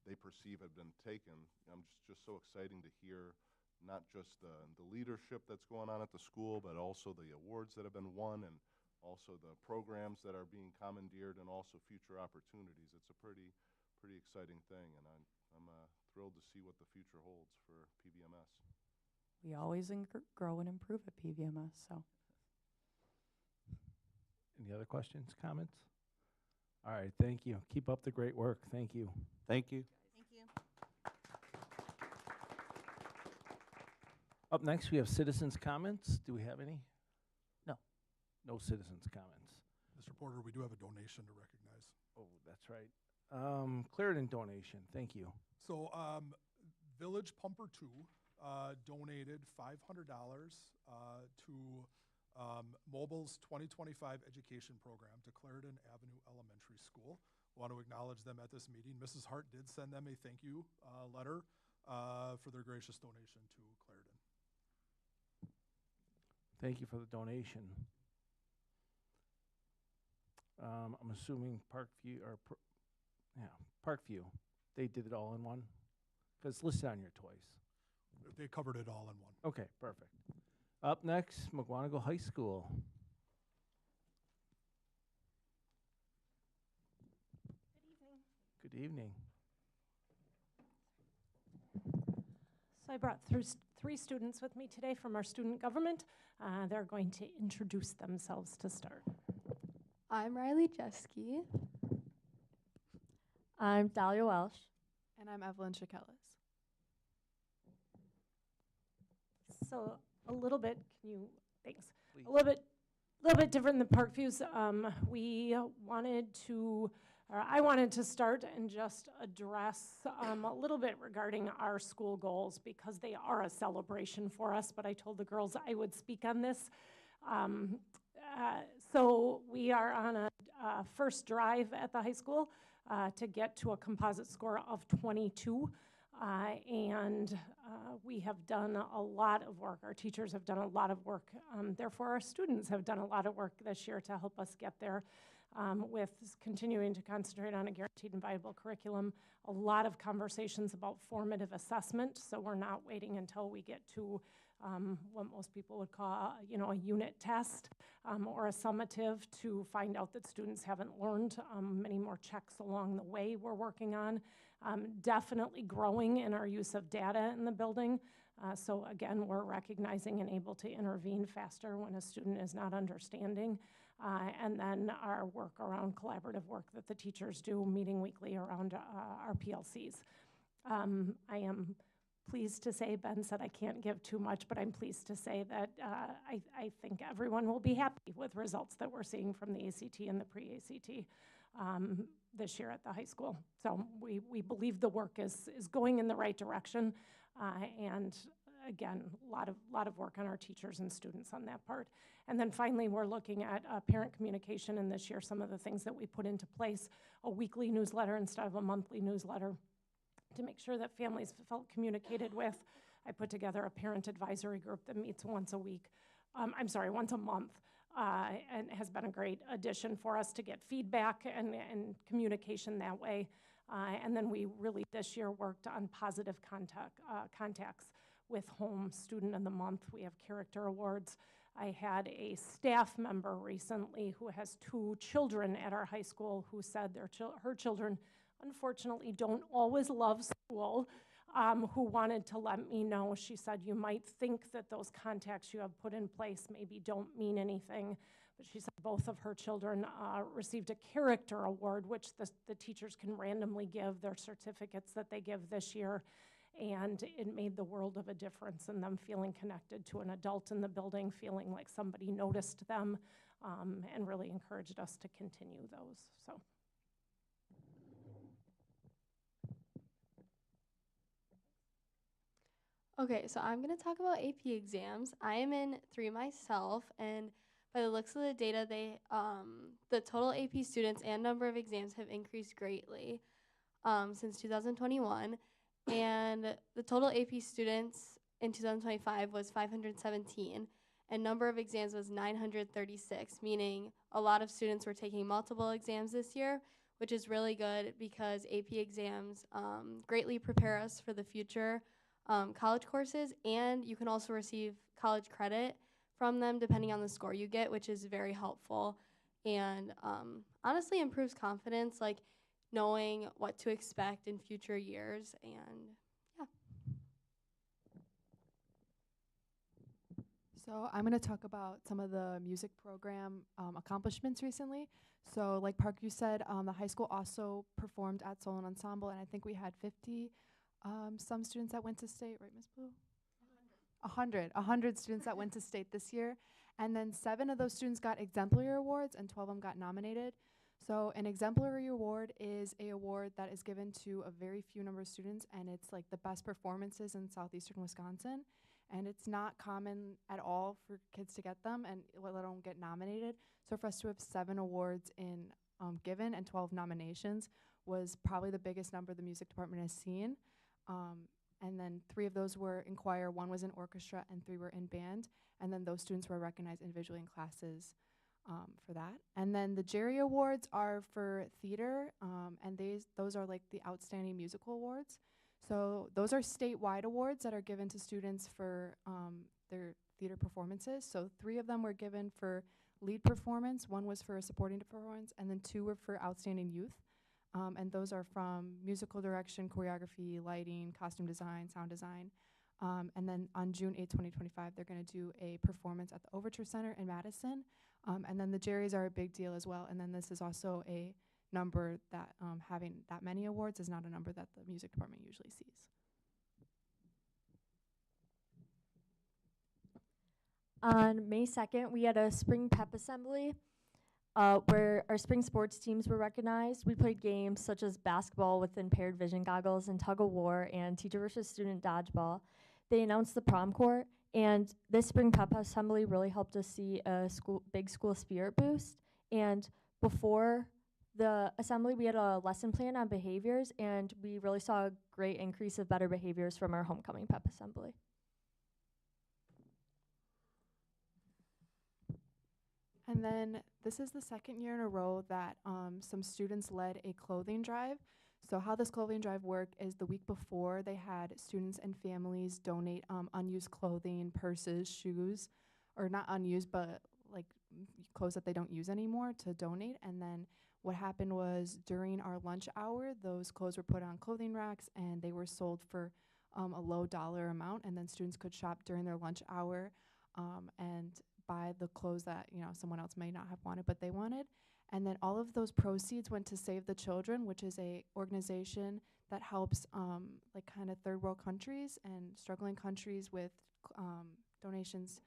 they perceive have been taken. Just so exciting to hear not just the leadership that's going on at the school, but also the awards that have been won, and also the programs that are being commandeered, and also future opportunities. It's a pretty exciting thing, and I'm thrilled to see what the future holds for PVMS. We always grow and improve at PVMS, so. Any other questions, comments? All right, thank you. Keep up the great work. Thank you. Thank you. Thank you. Up next, we have citizens' comments. Do we have any? No. No citizens' comments. Mr. Porter, we do have a donation to recognize. Oh, that's right. Clarendon donation. Thank you. So Village Pumper 2 donated $500 to Mobile's 2025 education program to Clarendon Avenue Elementary School. I want to acknowledge them at this meeting. Mrs. Hart did send them a thank you letter for their gracious donation to Clarendon. Thank you for the donation. I'm assuming Parkview, or Parkview, they did it all in one? Because it's listed on your toys. They covered it all in one. Okay, perfect. Up next, Mukwonago High School. Good evening. Good evening. So I brought three students with me today from our student government. They're going to introduce themselves to start. I'm Riley Jeske. I'm Dahlia Welsh. And I'm Evelyn Shakelis. So a little bit, thanks. Please. A little bit different than Parkview's. I wanted to start and just address a little bit regarding our school goals, because they are a celebration for us, but I told the girls I would speak on this. So we are on a first drive at the high school to get to a composite score of 22. And we have done a lot of work. Our teachers have done a lot of work. Therefore, our students have done a lot of work this year to help us get there, with continuing to concentrate on a guaranteed and viable curriculum. A lot of conversations about formative assessment, so we're not waiting until we get to what most people would call, a unit test or a summative to find out that students haven't learned. Many more checks along the way we're working on. Definitely growing in our use of data in the building. So again, we're recognizing and able to intervene faster when a student is not understanding. And then our work around collaborative work that the teachers do, meeting weekly around our PLCs. I am pleased to say, Ben said I can't give too much, but I'm pleased to say that I think everyone will be happy with results that we're seeing from the ACT and the pre-ACT this year at the high school. So we believe the work is going in the right direction, and again, a lot of work on our teachers and students on that part. And then finally, we're looking at parent communication, and this year some of the things that we put into place: a weekly newsletter instead of a monthly newsletter, to make sure that families felt communicated with. I put together a parent advisory group that meets once a month, and has been a great addition for us to get feedback and communication that way. And then we really this year worked on positive contacts with Home Student of the Month. We have character awards. I had a staff member recently who has 2 children at our high school who said her children unfortunately don't always love school, who wanted to let me know. She said, you might think that those contacts you have put in place maybe don't mean anything, but she said both of her children received a character award, which the teachers can randomly give their certificates that they give this year, and it made the world of a difference in them feeling connected to an adult in the building, feeling like somebody noticed them, and really encouraged us to continue those. So. Okay, so I'm going to talk about AP exams. I am in 3 myself, and by the looks of the data, the total AP students and number of exams have increased greatly since 2021, and the total AP students in 2025 was 517, and number of exams was 936, meaning a lot of students were taking multiple exams this year, which is really good because AP exams greatly prepare us for the future college courses, and you can also receive college credit from them depending on the score you get, which is very helpful and honestly improves confidence, like knowing what to expect in future years. And yeah. So I'm going to talk about some of the music program accomplishments recently. So like Parkview said, the high school also performed at Solon Ensemble, and I think we had 50 some students that went to state, right, Ms. Blue? 100 students that went to state this year. And then 7 of those students got exemplary awards and 12 of them got nominated. So an exemplary award is a award that is given to a very few number of students, and it's like the best performances in southeastern Wisconsin. And it's not common at all for kids to get them, and let alone get nominated. So for us to have 7 awards in given and 12 nominations was probably the biggest number the music department has seen. And then 3 of those were in choir, 1 was in orchestra, and 3 were in band. And then those students were recognized individually in classes for that. And then the Jerry Awards are for theater, and those are like the Outstanding Musical Awards. So those are statewide awards that are given to students for their theater performances. So 3 of them were given for lead performance, 1 was for a supporting performance, and then 2 were for outstanding youth. And those are from musical direction, choreography, lighting, costume design, sound design. And then on June 8, 2025, they're going to do a performance at the Overture Center in Madison. And then the Jerrys are a big deal as well. And then this is also a number that having that many awards is not a number that the music department usually sees. On May 2nd, we had a spring pep assembly where our spring sports teams were recognized. We played games such as basketball with impaired vision goggles and tug of war and teacher versus student dodgeball. They announced the prom court, and this spring pep assembly really helped us see a big school spirit boost. And before the assembly, we had a lesson plan on behaviors, and we really saw a great increase of better behaviors from our homecoming pep assembly. And then this is the 2nd year in a row that some students led a clothing drive. So how this clothing drive worked is the week before they had students and families donate unused clothing, purses, shoes, or not unused, but like clothes that they don't use anymore to donate. And then what happened was during our lunch hour, those clothes were put on clothing racks and they were sold for a low dollar amount. And then students could shop during their lunch hour and buy the clothes that someone else may not have wanted but they wanted. And then all of those proceeds went to Save the Children, which is a organization that helps like kind of third world countries and struggling countries with donations.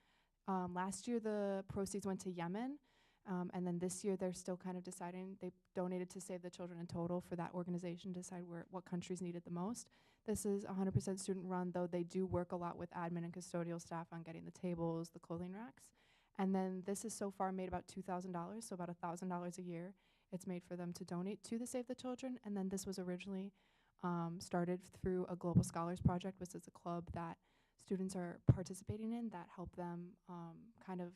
Last year the proceeds went to Yemen, and then this year they're still kind of deciding. They donated to Save the Children in total for that organization to decide what countries needed the most. This is 100% student run, though they do work a lot with admin and custodial staff on getting the tables, the clothing racks. And then this has so far made about $2,000, so about $1,000 a year. It's made for them to donate to the Save the Children. And then this was originally started through a Global Scholars Project, which is a club that students are participating in that help them kind of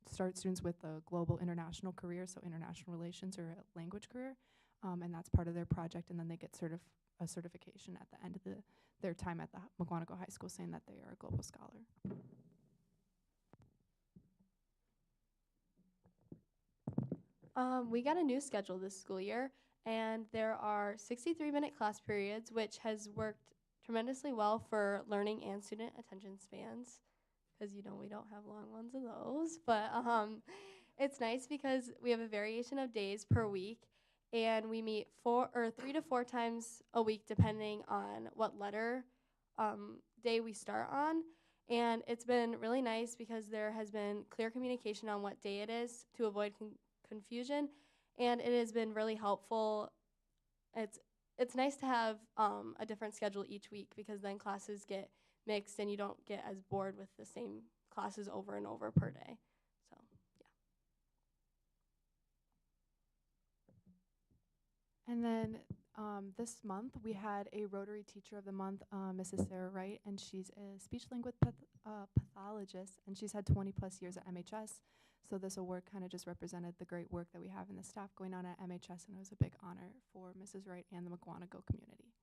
start students with a global international career, so international relations or a language career. And that's part of their project. And then they get a certification at the end of their time at the Mukwonago High School saying that they are a global scholar. We got a new schedule this school year, and there are 63-minute class periods, which has worked tremendously well for learning and student attention spans, because we don't have long ones of those. But it's nice because we have a variation of days per week, and we meet 3 to 4 times a week, depending on what letter day we start on. And it's been really nice because there has been clear communication on what day it is to avoid confusion, and it has been really helpful. It's nice to have a different schedule each week, because then classes get mixed and you don't get as bored with the same classes over and over per day. So yeah. And then this month we had a Rotary Teacher of the Month, Mrs. Sarah Wright, and she's a speech language pathologist, and she's had 20 plus years at MHS. So this award kind of just represented the great work that we have and the staff going on at MHS, and it was a big honor for Mrs. Wright and the Mukwonago community.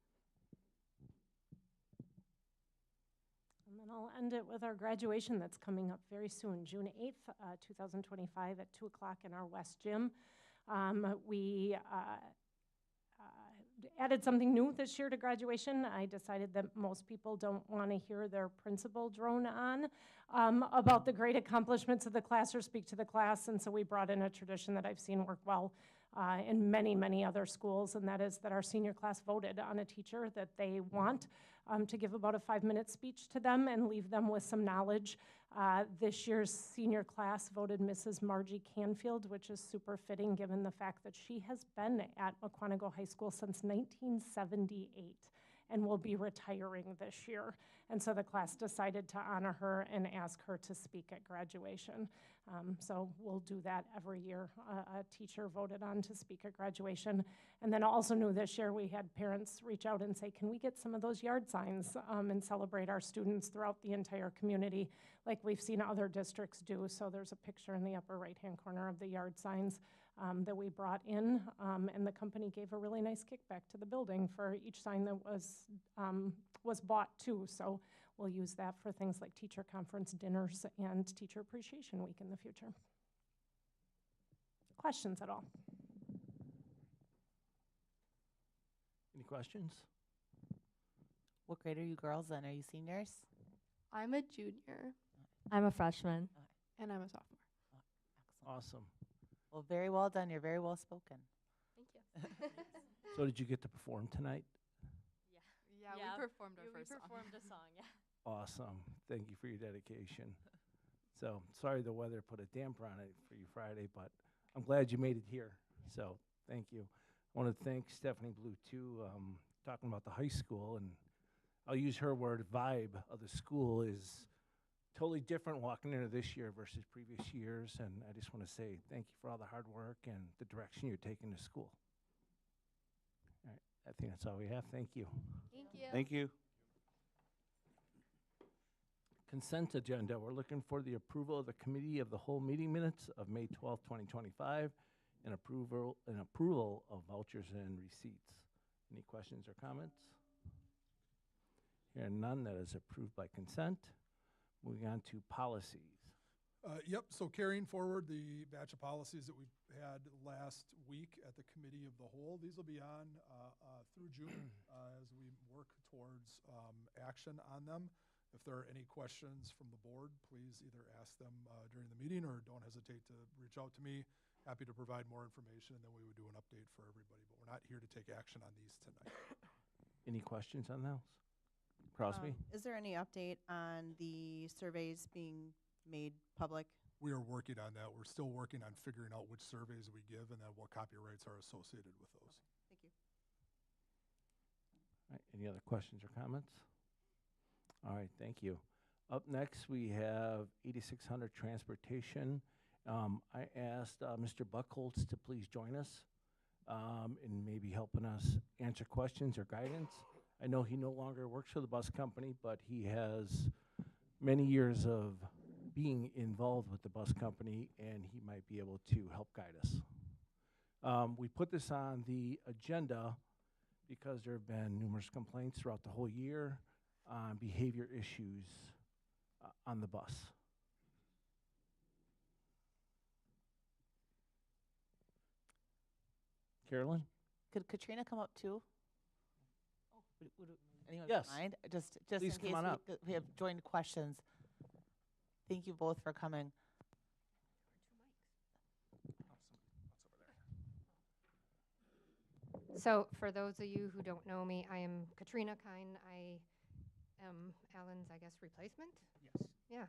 And then I'll end it with our graduation that's coming up very soon, June 8th, 2025 at 2 o'clock in our West Gym. We added something new this year to graduation. I decided that most people don't want to hear their principal drone on about the great accomplishments of the class or speak to the class, and so we brought in a tradition that I've seen work well in many, many other schools, and that is that our senior class voted on a teacher that they want to give about a 5-minute speech to them and leave them with some knowledge. This year's senior class voted Mrs. Margie Canfield, which is super fitting given the fact that she has been at Mukwonago High School since 1978 and will be retiring this year. And so the class decided to honor her and ask her to speak at graduation. So we'll do that every year. A teacher voted on to speak at graduation. And then also new this year, we had parents reach out and say, can we get some of those yard signs and celebrate our students throughout the entire community like we've seen other districts do. So there's a picture in the upper right-hand corner of the yard signs that we brought in, and the company gave a really nice kickback to the building for each sign that was bought too. So we'll use that for things like teacher conference dinners and Teacher Appreciation Week in the future. Questions at all? Any questions? What grade are you girls in? Are you seniors? I'm a junior. I'm a freshman. And I'm a sophomore. Excellent. Awesome. Well, very well done. You're very well spoken. Thank you. So did you get to perform tonight? Yeah, we performed our first song. a song, yeah. Awesome. Thank you for your dedication. So sorry the weather put a damper on it for you Friday, but I'm glad you made it here. So thank you. I want to thank Stephanie Blue too, talking about the high school, and I'll use her word, vibe of the school is totally different walking into this year versus previous years, and I just want to say thank you for all the hard work and the direction you're taking to school. All right, I think that's all we have. Thank you. Thank you. Thank you. Consent agenda. We're looking for the approval of the committee of the whole meeting minutes of May 12th, 2025, and approval of vouchers and receipts. Any questions or comments? Hearing none, that is approved by consent. Moving on to policies. Yep, so carrying forward the batch of policies that we had last week at the Committee of the Whole, these will be on through June as we work towards action on them. If there are any questions from the board, please either ask them during the meeting or don't hesitate to reach out to me. Happy to provide more information, and then we would do an update for everybody, but we're not here to take action on these tonight. Any questions on those? Crosby? Is there any update on the surveys being made public? We are working on that. We're still working on figuring out which surveys we give and then what copyrights are associated with those. Thank you. All right, any other questions or comments? All right, thank you. Up next, we have 8600 Transportation. I asked Mr. Buckholz to please join us in maybe helping us answer questions or guidance. I know he no longer works for the bus company, but he has many years of being involved with the bus company, and he might be able to help guide us. We put this on the agenda because there have been numerous complaints throughout the whole year on behavior issues on the bus. Carolyn? Could Katrina come up too? Would anyone Yes. mind? Just Please in come case on up. we have joint questions. Thank you both for coming. So for those of you who don't know me, I am Katrina Kine. I am Alan's, I guess, replacement? Yes. Yeah.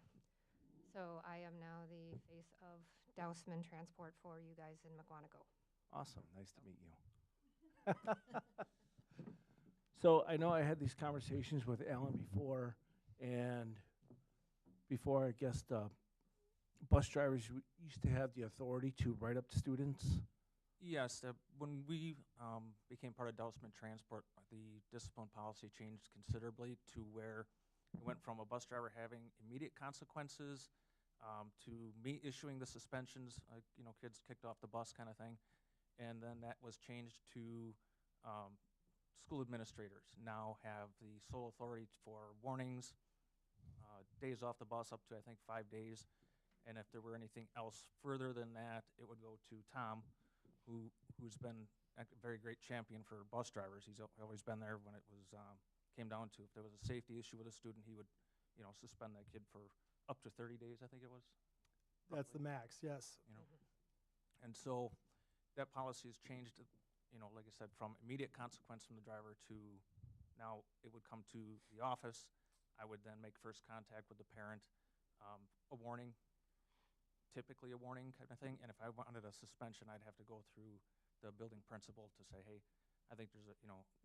So I am now the face of Dousman Transport for you guys in Mukwonago. Awesome. Nice to meet you. So I know I had these conversations with Alan before, and before I guess the bus drivers used to have the authority to write up to students. Yes, when we became part of Dousman Transport, the discipline policy changed considerably to where it went from a bus driver having immediate consequences to me issuing the suspensions, kids kicked off the bus kind of thing. And then that was changed to school administrators now have the sole authority for warnings, days off the bus up to, I think, 5 days. And if there were anything else further than that, it would go to Tom, who's been a very great champion for bus drivers. He's always been there when it was came down to if there was a safety issue with a student, he would, suspend that kid for up to 30 days, I think it was. That's the max, yes. And so that policy has changed, like I said, from immediate consequence from the driver to now it would come to the office. I would then make first contact with the parent, a warning, typically a warning kind of thing. And if I wanted a suspension, I'd have to go through the building principal to say, hey, I think there's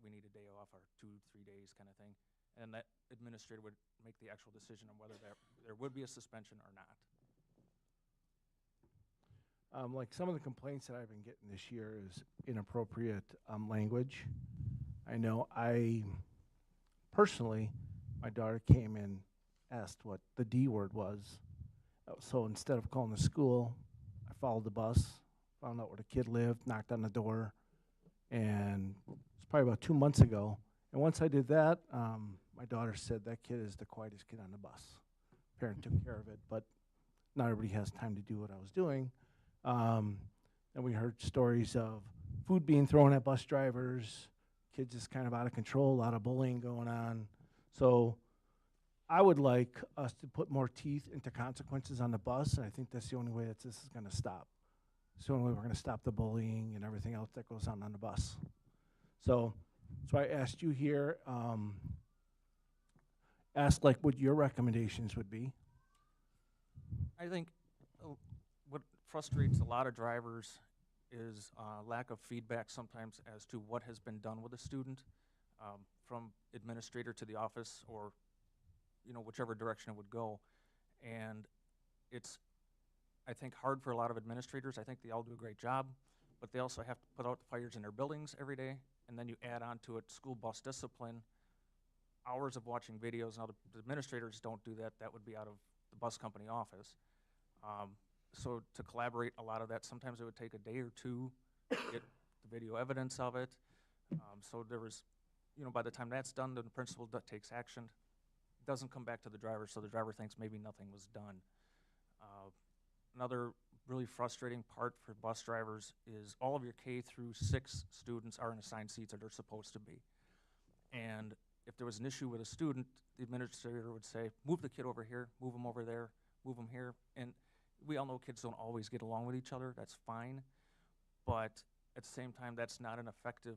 we need a day off or 2-3 days kind of thing. And that administrator would make the actual decision on whether there would be a suspension or not. Like some of the complaints that I've been getting this year is inappropriate language. I know personally, my daughter came and asked what the D word was. So instead of calling the school, I followed the bus, found out where the kid lived, knocked on the door, and it's probably about 2 months ago. And once I did that, my daughter said that kid is the quietest kid on the bus. Parent took care of it, but not everybody has time to do what I was doing. And we heard stories of food being thrown at bus drivers, kids just kind of out of control, a lot of bullying going on. So I would like us to put more teeth into consequences on the bus, and I think that's the only way that this is going to stop. It's the only way we're going to stop the bullying and everything else that goes on the bus. So I asked you here, ask like what your recommendations would be. I think what frustrates a lot of drivers is lack of feedback sometimes as to what has been done with a student from administrator to the office or whichever direction it would go. And it's, I think, hard for a lot of administrators. I think they all do a great job, but they also have to put out the fires in their buildings every day, and then you add on to it school bus discipline, hours of watching videos. Now, the administrators don't do that. That would be out of the bus company office. So to collaborate a lot of that, sometimes it would take a day or two to get the video evidence of it. So there was, by the time that's done, then the principal takes action. It doesn't come back to the driver, so the driver thinks maybe nothing was done. Another really frustrating part for bus drivers is all of your K through 6 students are in assigned seats that they're supposed to be. And if there was an issue with a student, the administrator would say, move the kid over here, move him over there, move him here. And we all know kids don't always get along with each other. That's fine. But at the same time, that's not an effective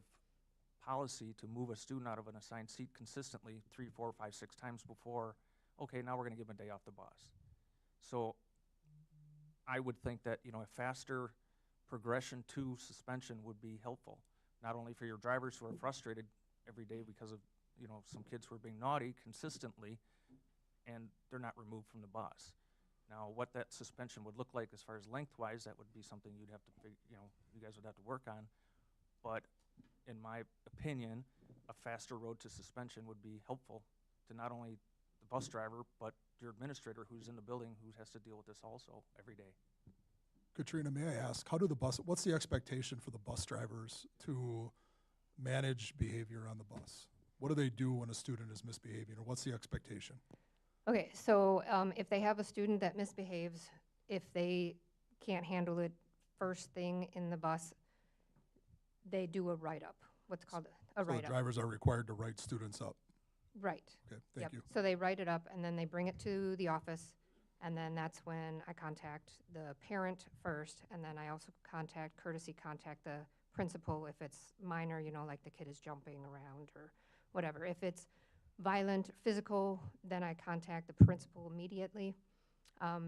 policy to move a student out of an assigned seat consistently 3, 4, 5, 6 times before, okay, now we're going to give him a day off the bus. So I would think that, a faster progression to suspension would be helpful, not only for your drivers who are frustrated every day because of, some kids who are being naughty consistently, and they're not removed from the bus. Now, what that suspension would look like as far as lengthwise, that would be something you'd have to, you guys would have to work on. But in my opinion, a faster road to suspension would be helpful to not only the bus driver, but your administrator who's in the building who has to deal with this also every day. Katrina, may I ask, what's the expectation for the bus drivers to manage behavior on the bus? What do they do when a student is misbehaving, or what's the expectation? Okay, so if they have a student that misbehaves, if they can't handle it first thing in the bus, they do a write-up, what's called a write-up. So the drivers are required to write students up? Right. Okay, thank you. So they write it up, and then they bring it to the office, and then that's when I contact the parent first, and then I also courtesy contact the principal if it's minor, like the kid is jumping around or whatever. If it's violent, physical, then I contact the principal immediately. I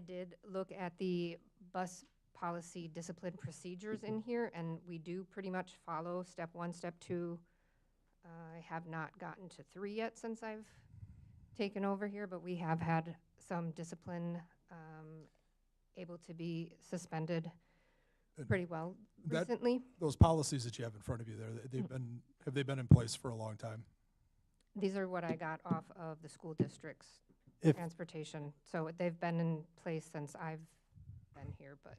did look at the bus policy discipline procedures in here, and we do pretty much follow step 1, step 2. I have not gotten to 3 yet since I've taken over here, but we have had some discipline able to be suspended pretty well recently. Those policies that you have in front of you there, have they been in place for a long time? These are what I got off of the school district's If, transportation. So they've been in place since I've been here, but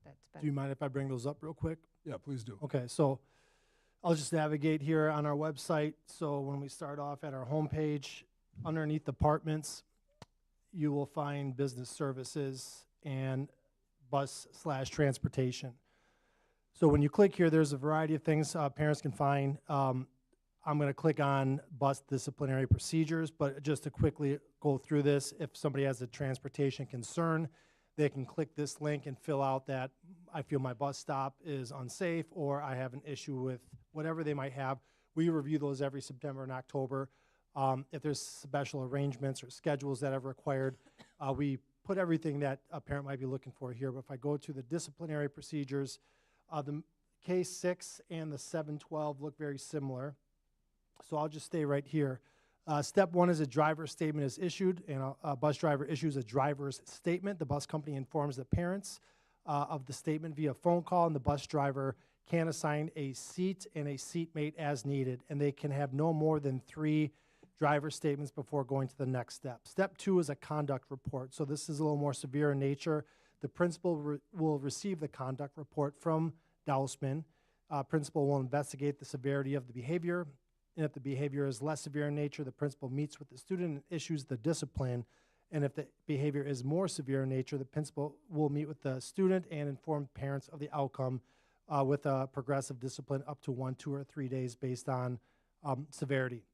that's do you been, mind if I bring those up real quick? Yeah, please do. Okay, so I'll just navigate here on our website. So when we start off at our homepage, underneath departments, you will find business services and bus/transportation. So when you click here, there's a variety of things parents can find. I'm going to click on bus disciplinary procedures, but just to quickly go through this, if somebody has a transportation concern, they can click this link and fill out that I feel my bus stop is unsafe, or I have an issue with whatever they might have. We review those every September and October. If there's special arrangements or schedules that are required, we put everything that a parent might be looking for here. But if I go to the disciplinary procedures, the K6 and the 712 look very similar. So I'll just stay right here. Step one is a driver's statement is issued, and a bus driver issues a driver's statement. The bus company informs the parents of the statement via phone call, and the bus driver can assign a seat and a seatmate as needed, and they can have no more than 3 driver statements before going to the next step. Step 2 is a conduct report. So this is a little more severe in nature. The principal will receive the conduct report from Dousman. Principal will investigate the severity of the behavior, and if the behavior is less severe in nature, the principal meets with the student and issues the discipline. And if the behavior is more severe in nature, the principal will meet with the student and inform parents of the outcome with a progressive discipline up to 1, 2, or 3 days based on severity.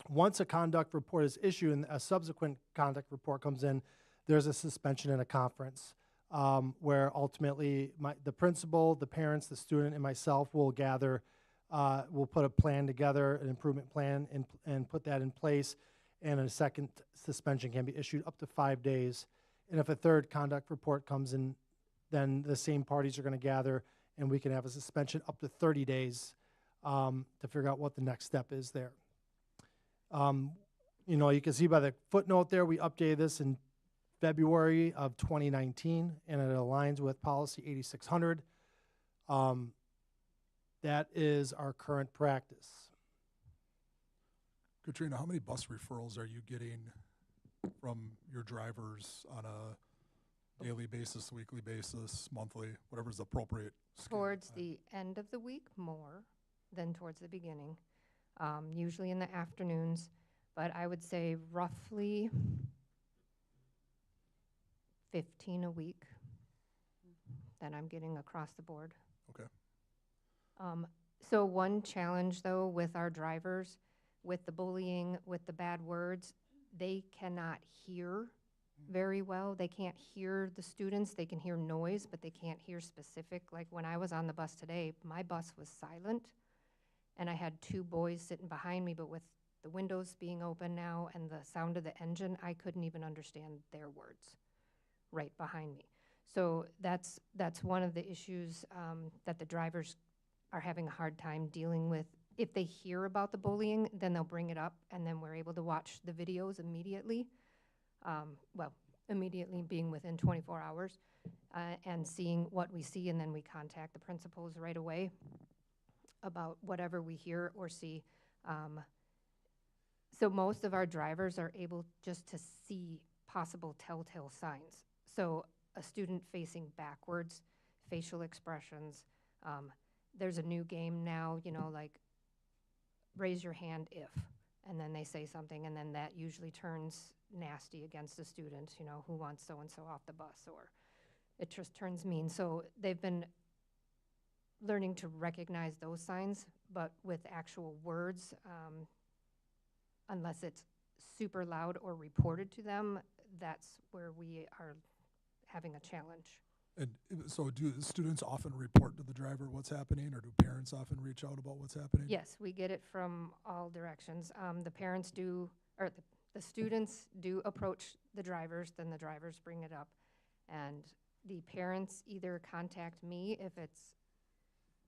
Once a conduct report is issued and a subsequent conduct report comes in, there's a suspension and a conference where ultimately the principal, the parents, the student, and myself will gather. We'll put a plan together, an improvement plan, and put that in place. And a second suspension can be issued up to 5 days. And if a third conduct report comes in, then the same parties are going to gather, and we can have a suspension up to 30 days to figure out what the next step is there. You know, you can see by the footnote there, we updated this in February of 2019, and it aligns with policy 8600. That is our current practice. Katrina, how many bus referrals are you getting from your drivers on a daily basis, weekly basis, monthly, whatever is appropriate? towards the end of the week more than towards the beginning, usually in the afternoons, but I would say roughly 15 a week that I'm getting across the board. Okay. So one challenge, though, with our drivers, with the bullying, with the bad words, they cannot hear very well. They can't hear the students. They can hear noise, but they can't hear specific. Like when I was on the bus today, my bus was silent, and I had 2 boys sitting behind me, but with the windows being open now and the sound of the engine, I couldn't even understand their words right behind me. So that's one of the issues that the drivers are having a hard time dealing with. If they hear about the bullying, then they'll bring it up, and then we're able to watch the videos immediately. Immediately being within 24 hours, and seeing what we see, and then we contact the principals right away about whatever we hear or see. So most of our drivers are able just to see possible telltale signs. So a student facing backwards, facial expressions. There's a new game now, you know, like raise your hand if, and then they say something, and then that usually turns nasty against the student, you know, who wants so-and-so off the bus, or it just turns mean. So they've been learning to recognize those signs, but with actual words, unless it's super loud or reported to them, that's where we are having a challenge. And so do students often report to the driver what's happening, or do parents often reach out about what's happening? Yes, we get it from all directions. The parents do, or the students do approach the drivers, then the drivers bring it up. And the parents either contact me if it's,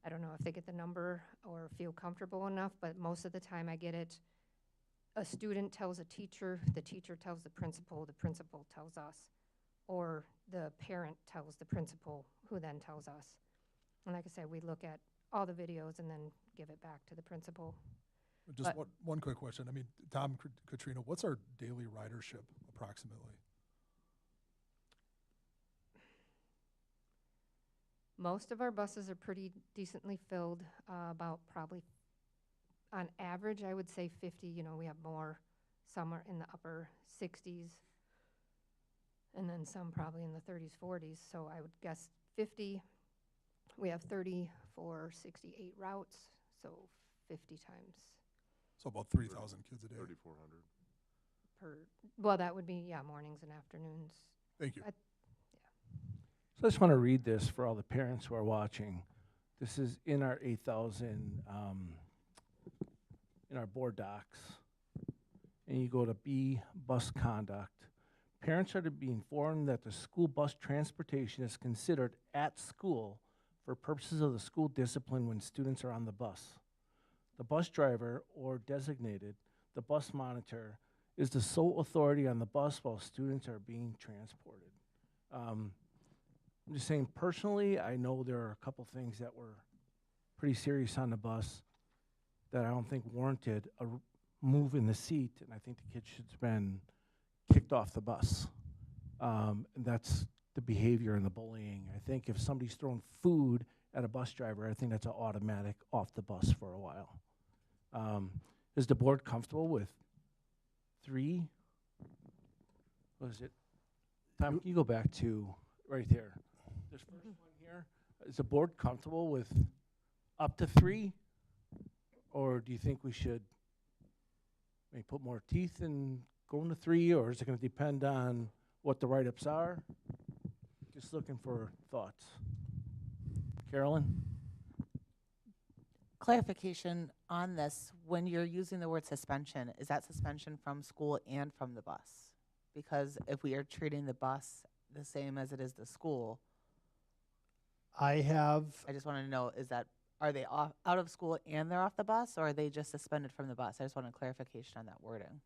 I don't know if they get the number or feel comfortable enough, but most of the time I get it. A student tells a teacher, the teacher tells the principal tells us, or the parent tells the principal, who then tells us. And like I said, we look at all the videos and then give it back to the principal. Just one quick question. I mean, Tom, Katrina, what's our daily ridership approximately? Most of our buses are pretty decently filled, about probably, on average, I would say 50. You know, we have more, some are in the upper 60s, and then some probably in the 30s, 40s. So I would guess 50. We have 34, 68 routes, so 50 times So about 3,000 kids a day. 3,400. per, well, that would be, yeah, mornings and afternoons. Thank you. So I just want to read this for all the parents who are watching. This is in our 8,000, in our board docs. And you go to B, bus conduct. Parents are to be informed that the school bus transportation is considered at school for purposes of the school discipline when students are on the bus. The bus driver or designated, the bus monitor, is the sole authority on the bus while students are being transported. I'm just saying, personally, I know there are a couple things that were pretty serious on the bus that I don't think warranted a move in the seat, and I think the kid should have been kicked off the bus. And that's the behavior and the bullying. I think if somebody's throwing food at a bus driver, I think that's an automatic off the bus for a while. Is the board comfortable with 3? What is it? Tom, can you go back to right there? This first one here. Is the board comfortable with up to 3? Or do you think we should maybe put more teeth in going to 3? Or is it going to depend on what the write-ups are? Just looking for thoughts. Carolyn? Clarification on this, when you're using the word suspension, is that suspension from school and from the bus? Because if we are treating the bus the same as it is the school, I just want to know, are they out of school and they're off the bus, or are they just suspended from the bus? I just want a clarification on that wording.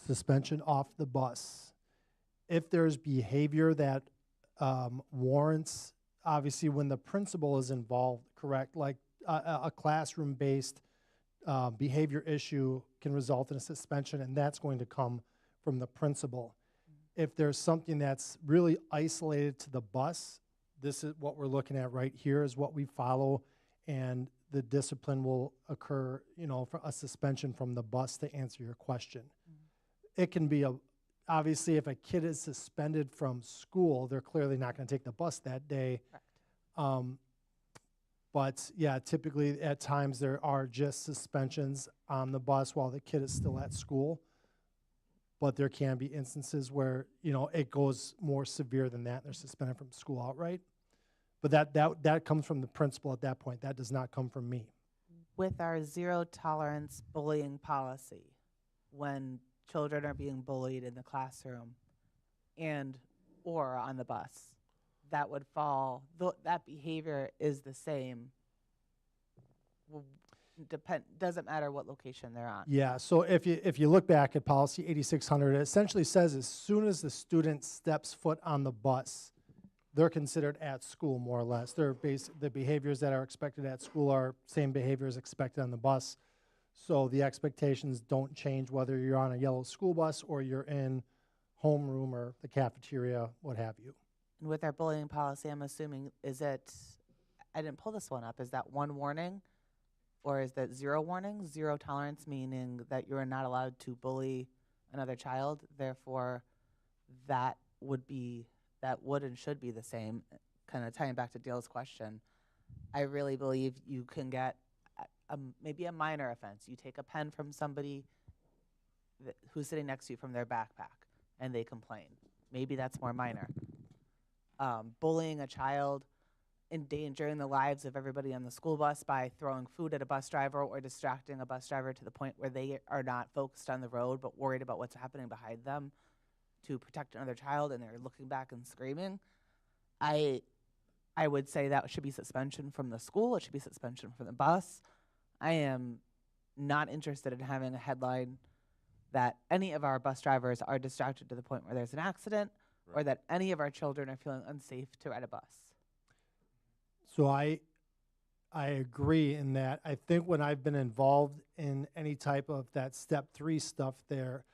suspension off the bus. If there's behavior that warrants, obviously when the principal is involved, correct, like a classroom-based behavior issue can result in a suspension, and that's going to come from the principal. If there's something that's really isolated to the bus, this is what we're looking at right here is what we follow, and the discipline will occur, you know, for a suspension from the bus to answer your question. It can be obviously if a kid is suspended from school, they're clearly not going to take the bus that day. But yeah, typically at times there are just suspensions on the bus while the kid is still at school. But there can be instances where, you know, it goes more severe than that. They're suspended from school outright. But that comes from the principal at that point. That does not come from me. With our zero tolerance bullying policy, when children are being bullied in the classroom and or on the bus, that would fall, that behavior is the same. Doesn't matter what location they're on. Yeah, so if you look back at policy 8600, it essentially says as soon as the student steps foot on the bus, they're considered at school more or less. The behaviors that are expected at school are same behaviors expected on the bus. So the expectations don't change whether you're on a yellow school bus or you're in homeroom or the cafeteria, what have you. And with our bullying policy, I'm assuming, I didn't pull this one up, is that 1 warning? Or is that 0 warning? 0 tolerance, meaning that you are not allowed to bully another child. Therefore, that would and should be the same. Kind of tying back to Dale's question, I really believe you can get maybe a minor offense. You take a pen from somebody who's sitting next to you from their backpack, and they complain. Maybe that's more minor. Bullying a child, endangering the lives of everybody on the school bus by throwing food at a bus driver or distracting a bus driver to the point where they are not focused on the road but worried about what's happening behind them to protect another child, and they're looking back and screaming. I would say that should be suspension from the school. It should be suspension from the bus. I am not interested in having a headline that any of our bus drivers are distracted to the point where there's an accident, or that any of our children are feeling unsafe to ride a bus. So I agree in that. I think when I've been involved in any type of that step 3 stuff there,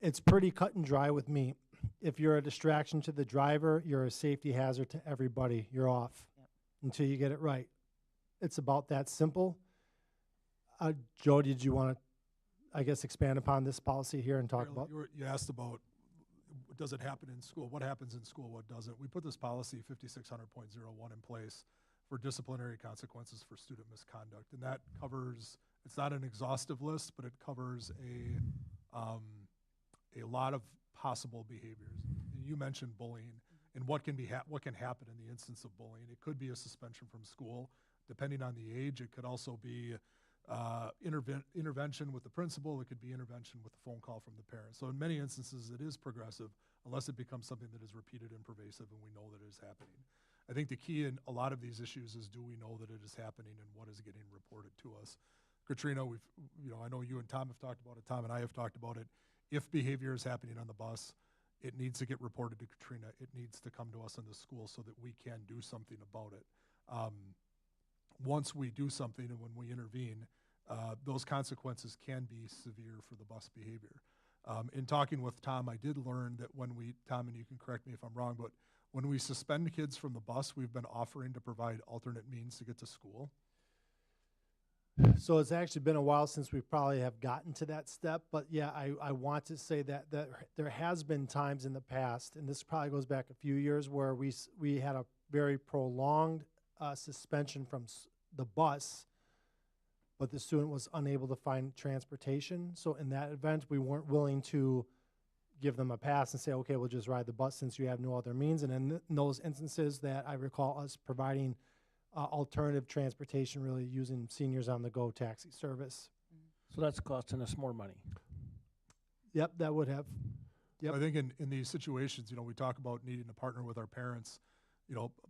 It's pretty cut and dry with me. If you're a distraction to the driver, you're a safety hazard to everybody. You're off until you get it right. It's about that simple. Joe, did you want to, I guess, expand upon this policy here and talk about? You asked about, does it happen in school? What happens in school? What doesn't? We put this policy 5600.01 in place for disciplinary consequences for student misconduct. And that covers, it's not an exhaustive list, but it covers a lot of possible behaviors. And you mentioned bullying and what can happen in the instance of bullying. It could be a suspension from school, depending on the age. It could also be intervention with the principal. It could be intervention with a phone call from the parent. So in many instances, it is progressive unless it becomes something that is repeated and pervasive and we know that it is happening. I think the key in a lot of these issues is, do we know that it is happening and what is getting reported to us? Katrina, I know you and Tom have talked about it. Tom and I have talked about it. If behavior is happening on the bus, it needs to get reported to Katrina. It needs to come to us in the school so that we can do something about it. Once we do something and when we intervene, those consequences can be severe for the bus behavior. In talking with Tom, I did learn that Tom, and you can correct me if I'm wrong, but when we suspend kids from the bus, we've been offering to provide alternate means to get to school. So it's actually been a while since we probably have gotten to that step, but yeah, I want to say that there has been times in the past, and this probably goes back a few years, where we had a very prolonged suspension from the bus, but the student was unable to find transportation. So in that event, we weren't willing to give them a pass and say, okay, we'll just ride the bus since you have no other means. And in those instances that I recall us providing alternative transportation, really using seniors on the go taxi service. So that's costing us more money. Yep, that would have. Yep. I think in these situations, we talk about needing to partner with our parents.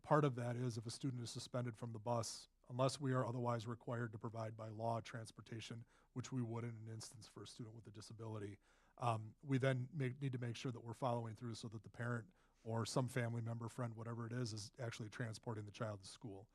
Part of that is if a student is suspended from the bus, unless we are otherwise required to provide by law transportation, which we would in an instance for a student with a disability, we then need to make sure that we're following through so that the parent or some family member, friend, whatever it is actually transporting the child to school.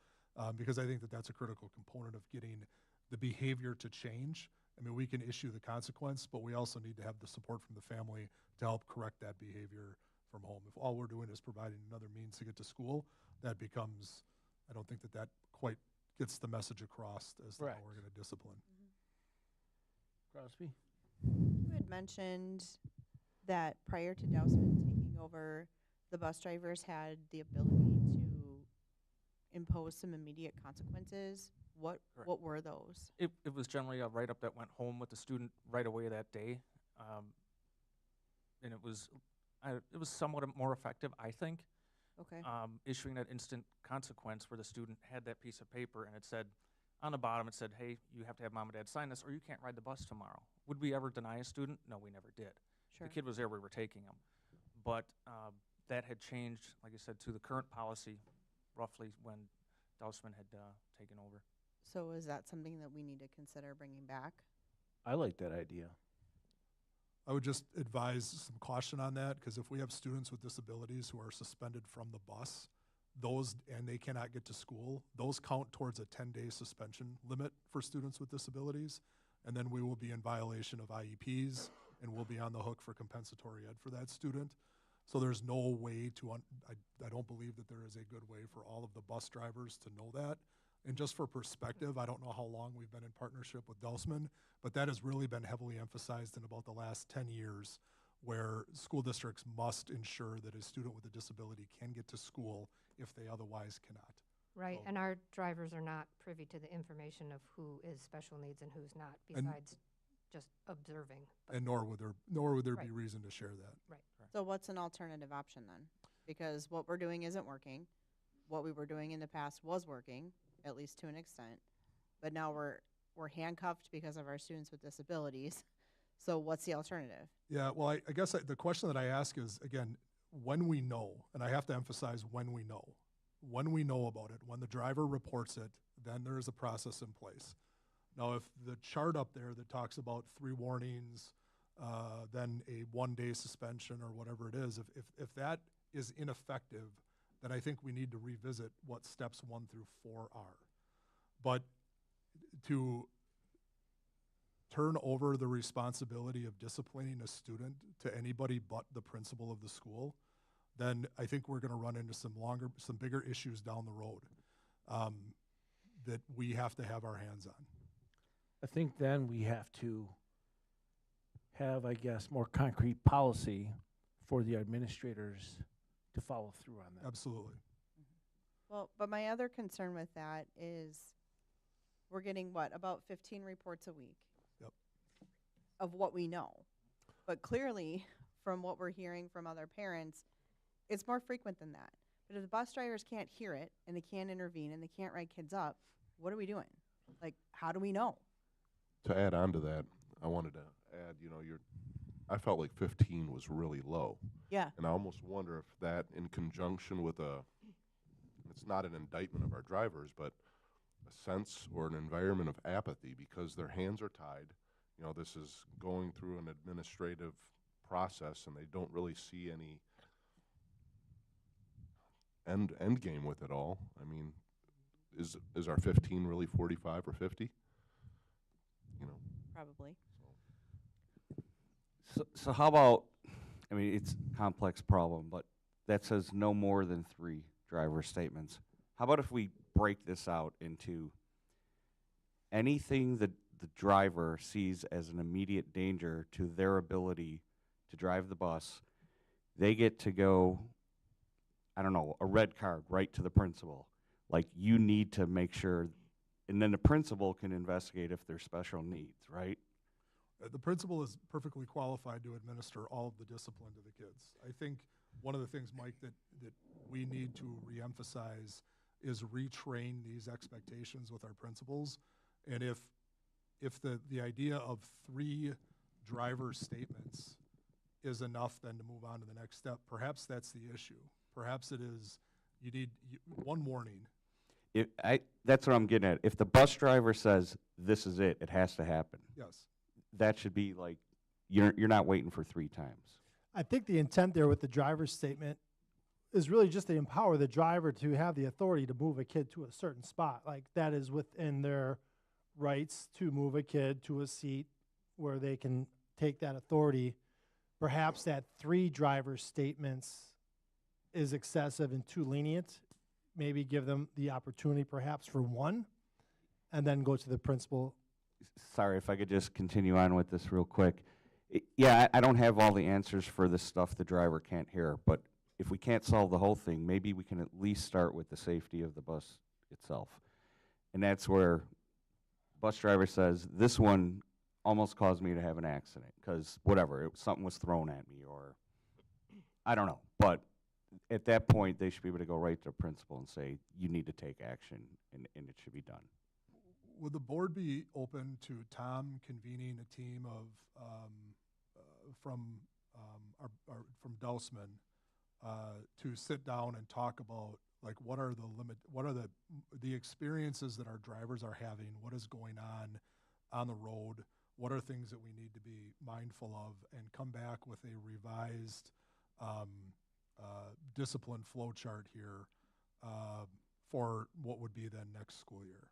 Because I think that that's a critical component of getting the behavior to change. I mean, we can issue the consequence, but we also need to have the support from the family to help correct that behavior from home. If all we're doing is providing another means to get to school, that becomes, I don't think that quite gets the message across as to how we're going to discipline. Crosby? You had mentioned that prior to Dousman taking over, the bus drivers had the ability to impose some immediate consequences. What were those? It was generally a write-up that went home with the student right away that day. And it was somewhat more effective, I think. Okay. Issuing that instant consequence where the student had that piece of paper and it said, on the bottom it said, hey, you have to have mom and dad sign this or you can't ride the bus tomorrow. Would we ever deny a student? No, we never did. Sure. The kid was there, we were taking him. But that had changed, like I said, to the current policy roughly when Dousman had taken over. So is that something that we need to consider bringing back? I like that idea. I would just advise some caution on that, because if we have students with disabilities who are suspended from the bus, and they cannot get to school, those count towards a 10-day suspension limit for students with disabilities, and then we will be in violation of IEPs, and we'll be on the hook for compensatory ed for that student. So there's no way I don't believe that there is a good way for all of the bus drivers to know that. And just for perspective, I don't know how long we've been in partnership with Dousman, but that has really been heavily emphasized in about the last 10 years, where school districts must ensure that a student with a disability can get to school if they otherwise cannot. Right, So- and our drivers are not privy to the information of who is special needs and who's not, besides just observing. And nor would there be Right. reason to share that. Right. So what's an alternative option then? Because what we're doing isn't working. What we were doing in the past was working, at least to an extent. But now we're handcuffed because of our students with disabilities. So what's the alternative? Yeah, well, I guess the question that I ask is, again, when we know, and I have to emphasize when we know about it, when the driver reports it, then there is a process in place. Now, if the chart up there that talks about 3 warnings, then a 1-day suspension or whatever it is, if that is ineffective, then I think we need to revisit what steps 1 through 4 are. But to turn over the responsibility of disciplining a student to anybody but the principal of the school, then I think we're gonna run into some bigger issues down the road that we have to have our hands on. I think then we have to have, I guess, more concrete policy for the administrators to follow through on that. Absolutely. Well, but my other concern with that is we're getting what, about 15 reports a week? Yep. Of what we know. But clearly, from what we're hearing from other parents, it's more frequent than that. But if the bus drivers can't hear it and they can't intervene and they can't write kids up, what are we doing? Like, how do we know? To add on to that, I wanted to add, I felt like 15 was really low. Yeah. And I almost wonder if that, in conjunction with it's not an indictment of our drivers, but a sense or an environment of apathy because their hands are tied. This is going through an administrative process and they don't really see any end game with it all. I mean, is our 15 really 45 or 50? Probably. So how about, I mean, it's a complex problem, but that says no more than 3 driver statements. How about if we break this out into anything that the driver sees as an immediate danger to their ability to drive the bus, they get to go, I don't know, a red card right to the principal. Like, you need to make sure, and then the principal can investigate if there's special needs, right? The principal is perfectly qualified to administer all of the discipline to the kids. I think one of the things, Mike, that we need to reemphasize is retrain these expectations with our principals. And if the idea of 3 driver statements is enough then to move on to the next step, perhaps that's the issue. Perhaps it is you need one warning. That's what I'm getting at. If the bus driver says, this is it has to happen. Yes. That should be like, you're not waiting for 3 times. I think the intent there with the driver's statement is really just to empower the driver to have the authority to move a kid to a certain spot. Like, that is within their rights to move a kid to a seat where they can take that authority. Perhaps that 3 driver statements is excessive and too lenient. Maybe give them the opportunity perhaps for 1 and then go to the principal. Sorry, if I could just continue on with this real quick. Yeah, I don't have all the answers for the stuff the driver can't hear, but if we can't solve the whole thing, maybe we can at least start with the safety of the bus itself. And that's where bus driver says, this one almost caused me to have an accident because whatever, something was thrown at me, or I don't know. But at that point, they should be able to go right to the principal and say, you need to take action, and it should be done. Would the board be open to Tom convening a team of from Dousman to sit down and talk about, like, what are the experiences that our drivers are having, what is going on the road, what are things that we need to be mindful of, and come back with a revised discipline flow chart here for what would be then next school year.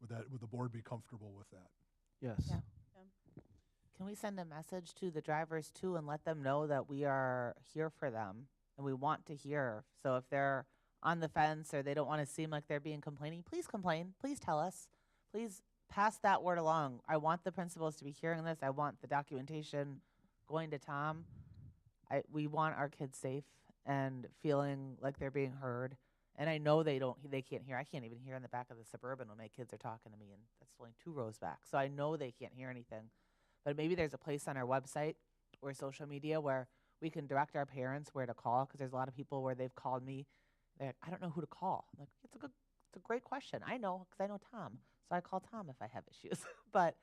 Would the board be comfortable with that? Yes. Yeah. Can we send a message to the drivers too and let them know that we are here for them and we want to hear? So if they're on the fence or they don't want to seem like they're being complaining, please complain. Please tell us. Please pass that word along. I want the principals to be hearing this. I want the documentation going to Tom. We want our kids safe and feeling like they're being heard. And I know they can't hear. I can't even hear in the back of the Suburban when my kids are talking to me, and that's only 2 rows back. So I know they can't hear anything. But maybe there's a place on our website or social media where we can direct our parents where to call, because there's a lot of people where they've called me. They're like, I don't know who to call. I'm like, it's a great question. I know, because I know Tom. So I call Tom if I have issues. But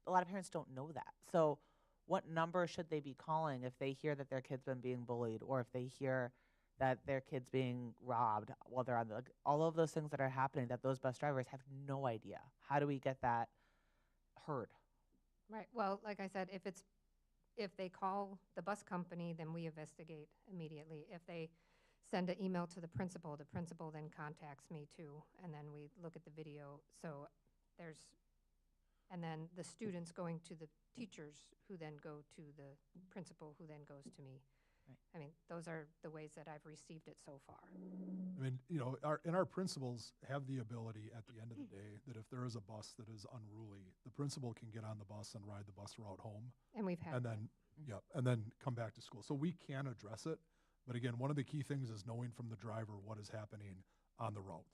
a lot of parents don't know that. So what number should they be calling if they hear that their kid's been being bullied, or if they hear that their kid's being robbed while they're on all of those things that are happening that those bus drivers have no idea? How do we get that heard? Right. Well, like I said, if they call the bus company, then we investigate immediately. If they send an email to the principal then contacts me too, and then we look at the video. So there's and then the students going to the teachers, who then go to the principal, who then goes to me. Right. I mean, those are the ways that I've received it so far. I mean, you know, our principals have the ability at the end of the day that if there is a bus that is unruly, the principal can get on the bus and ride the bus route home, And we've had and that. then, yep, and then come back to school. So we can address it, but again, one of the key things is knowing from the driver what is happening on the route,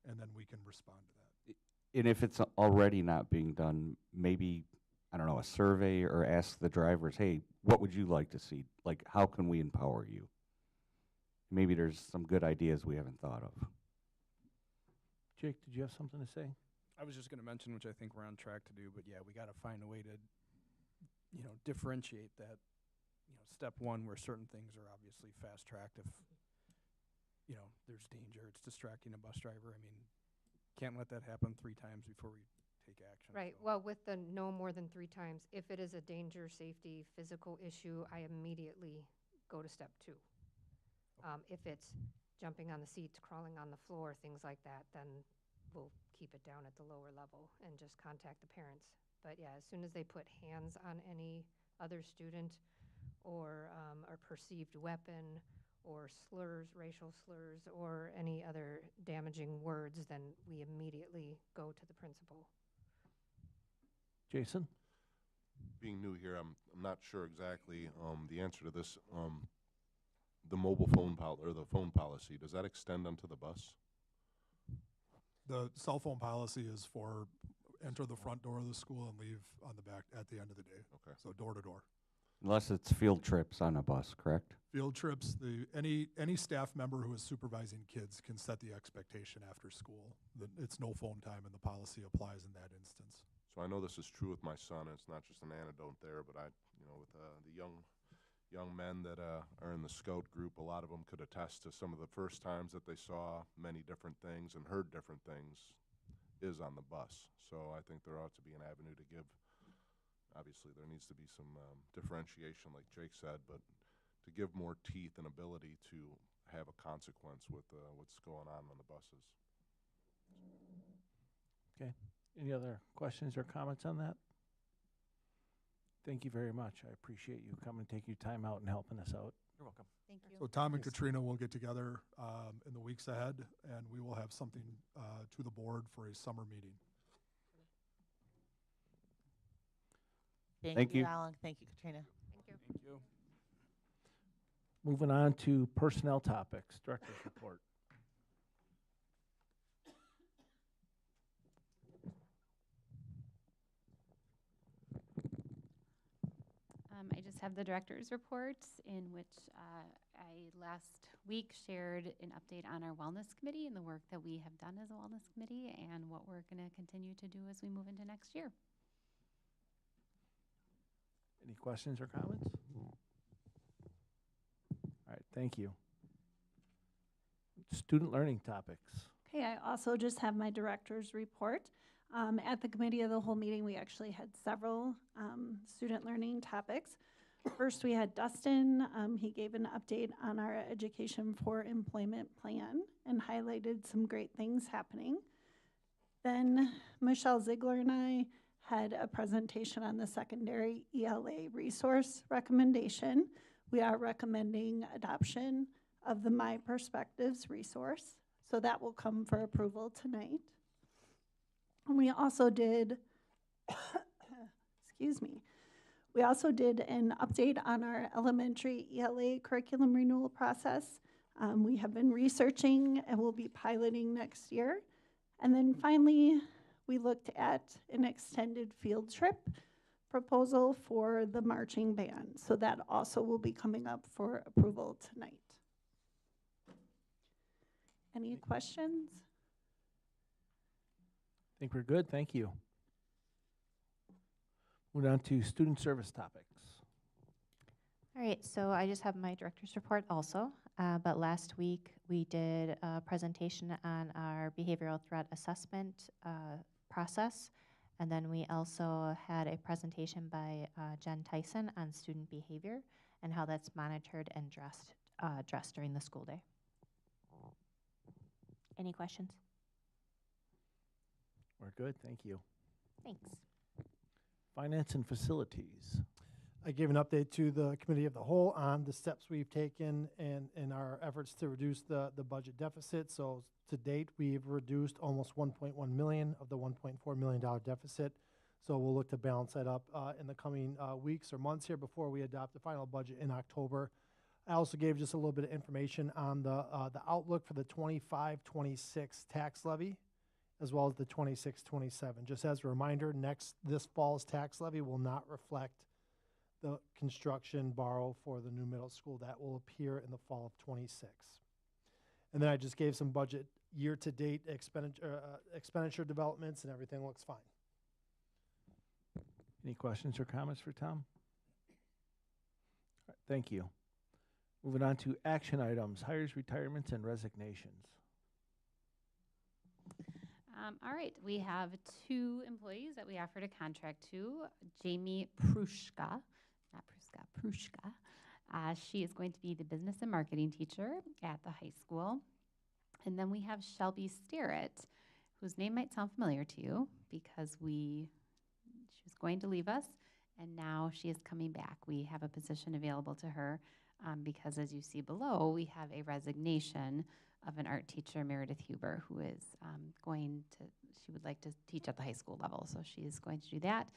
and then we can respond to that. And if it's already not being done, maybe, I don't know, a survey, or ask the drivers, hey, what would you like to see? Like, how can we empower you? Maybe there's some good ideas we haven't thought of. Jake, did you have something to say? I was just going to mention, which I think we're on track to do, but yeah, we got to find a way to, differentiate that, step one, where certain things are obviously fast tracked if, there's danger, it's distracting a bus driver. I mean, can't let that happen 3 times before we take action. Right, so. well, with the no more than 3 times, if it is a danger, safety, physical issue, I immediately go to step 2. If it's jumping on the seats, crawling on the floor, things like that, then we'll keep it down at the lower level and just contact the parents. But yeah, as soon as they put hands on any other student, or a perceived weapon, or slurs, racial slurs, or any other damaging words, then we immediately go to the principal. Jason? Being new here, I'm not sure exactly the answer to this. The mobile phone or the phone policy, does that extend onto the bus? The cell phone policy is for enter the front door of the school and leave on the back at the end of the day. Okay. So door to door. Unless it's field trips on a bus, correct? Field trips, any staff member who is supervising kids can set the expectation after school. It's no phone time, and the policy applies in that instance. So I know this is true with my son. It's not just an anecdote there, but with the young men that are in the scout group, a lot of them could attest to some of the first times that they saw many different things and heard different things is on the bus. So I think there ought to be an avenue to give. Obviously, there needs to be some differentiation, like Jake said, but to give more teeth and ability to have a consequence with what's going on the buses. Okay. Any other questions or comments on that? Thank you very much. I appreciate you coming, taking your time out and helping us out. You're welcome. Thank you. So Tom and Katrina will get together in the weeks ahead, and we will have something to the board for a summer meeting. Thank you. Alan. Thank you, Katrina. Thank you. Thank you. Moving on to personnel topics, director's report. I just have the director's report, in which I last week shared an update on our wellness committee and the work that we have done as a wellness committee and what we're going to continue to do as we move into next year. Any questions or comments? All right, thank you. Student learning topics. Okay, I also just have my director's report. At the committee of the whole meeting, we actually had several student learning topics. First, we had Dustin. He gave an update on our Education for Employment plan and highlighted some great things happening. Then Michelle Ziegler and I had a presentation on the secondary ELA resource recommendation. We are recommending adoption of the My Perspectives resource, so that will come for approval tonight. And we also did, excuse me, we also did an update on our elementary ELA curriculum renewal process. We have been researching and we'll be piloting next year. And then finally, we looked at an extended field trip proposal for the marching band. So that also will be coming up for approval tonight. Any questions? I think we're good, thank you. Moving on to student service topics. All right, so I just have my director's report also, but last week we did a presentation on our behavioral threat assessment process, and then we also had a presentation by Jen Tyson on student behavior and how that's monitored and addressed during the school day. Any questions? We're good, thank you. Thanks. Finance and Facilities. I gave an update to the Committee of the Whole on the steps we've taken in our efforts to reduce the budget deficit. So to date, we've reduced almost 1.1 million of the $1.4 million deficit. So we'll look to balance that up in the coming weeks or months here before we adopt the final budget in October. I also gave just a little bit of information on the outlook for the 25-26 tax levy, as well as the 26-27. Just as a reminder, this fall's tax levy will not reflect the construction borrow for the new middle school. That will appear in the fall of 26. And then I just gave some budget year-to-date expenditure developments, and everything looks fine. Any questions or comments for Tom? All right, thank you. Moving on to action items, hires, retirements, and resignations. All right, we have 2 employees that we offered a contract to. Jamie Prushka, not Pruska, Prushka. She is going to be the business and marketing teacher at the high school. And then we have Shelby Starrett, whose name might sound familiar to you because she was going to leave us, and now she is coming back. We have a position available to her because, as you see below, we have a resignation of an art teacher, Meredith Huber, who is she would like to teach at the high school level, so she is going to do that.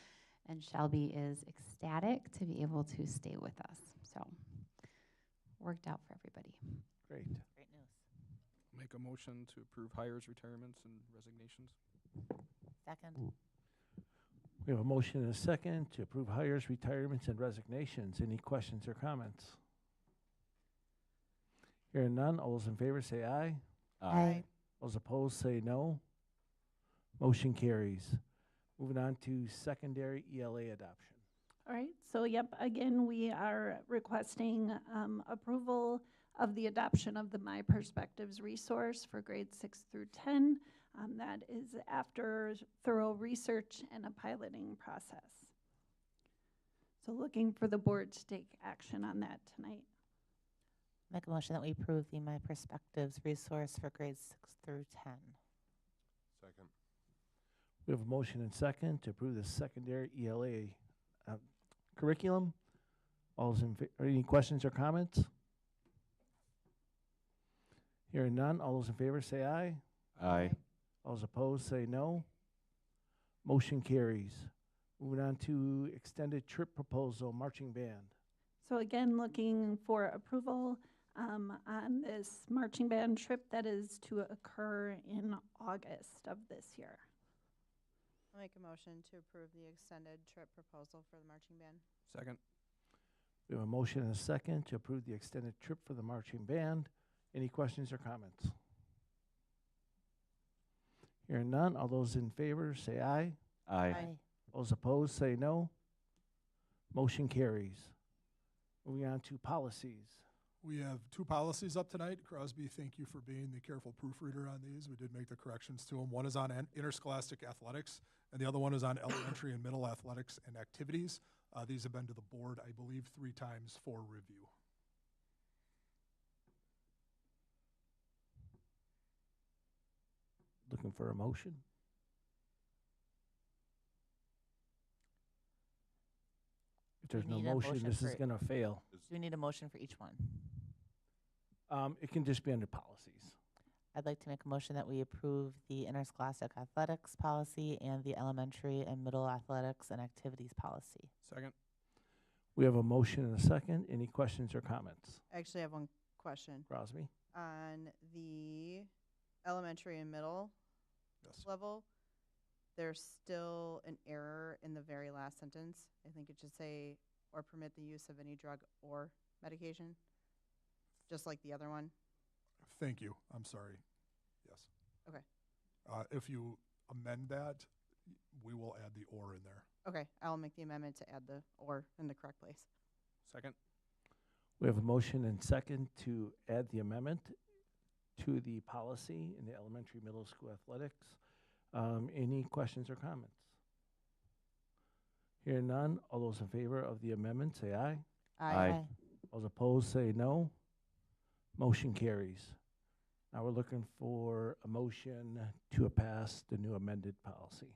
And Shelby is ecstatic to be able to stay with us. So, worked out for everybody. Great. Great news. Make a motion to approve hires, retirements, and resignations. Second. We have a motion and a second to approve hires, retirements, and resignations. Any questions or comments? Hearing none, all those in favor say aye. Aye. Those opposed say no. Motion carries. Moving on to secondary ELA adoption. All right, so again, we are requesting approval of the adoption of the My Perspectives resource for grades 6 through 10. That is after thorough research and a piloting process. So looking for the board to take action on that tonight. Make a motion that we approve the My Perspectives resource for grades 6 through 10. Second. We have a motion and second to approve the secondary ELA curriculum. All those in any questions or comments? Hearing none, all those in favor say aye. Aye. All those opposed say no. Motion carries. Moving on to extended trip proposal, marching band. So again, looking for approval on this marching band trip that is to occur in August of this year. I'll make a motion to approve the extended trip proposal for the marching band. Second. We have a motion and a second to approve the extended trip for the marching band. Any questions or comments? Hearing none, all those in favor say aye. Aye. Those opposed say no. Motion carries. Moving on to policies. We have 2 policies up tonight. Crosby, thank you for being the careful proofreader on these. We did make the corrections to them. One is on interscholastic athletics, and the other one is on elementary and middle athletics and activities. These have been to the board, I believe, 3 times for review. Looking for a motion? If there's We no need a motion, motion this is for- going to fail. Do we need a motion for each one? It can just be under policies. I'd like to make a motion that we approve the interscholastic athletics policy and the elementary and middle athletics and activities policy. Second. We have a motion and a second. Any questions or comments? I actually have one question. Crosby? On the elementary and middle Yes. level, there's still an error in the very last sentence. I think it should say, or permit the use of any drug or medication, just like the other one. Thank you. I'm sorry. Yes. Okay. If you amend that, we will add the "or" in there. Okay, I'll make the amendment to add the "or" in the correct place. Second. We have a motion and second to add the amendment to the policy in the elementary middle school athletics. Any questions or comments? Hearing none, all those in favor of the amendment say aye. Aye. Those opposed say no. Motion carries. Now we're looking for a motion to pass the new amended policy.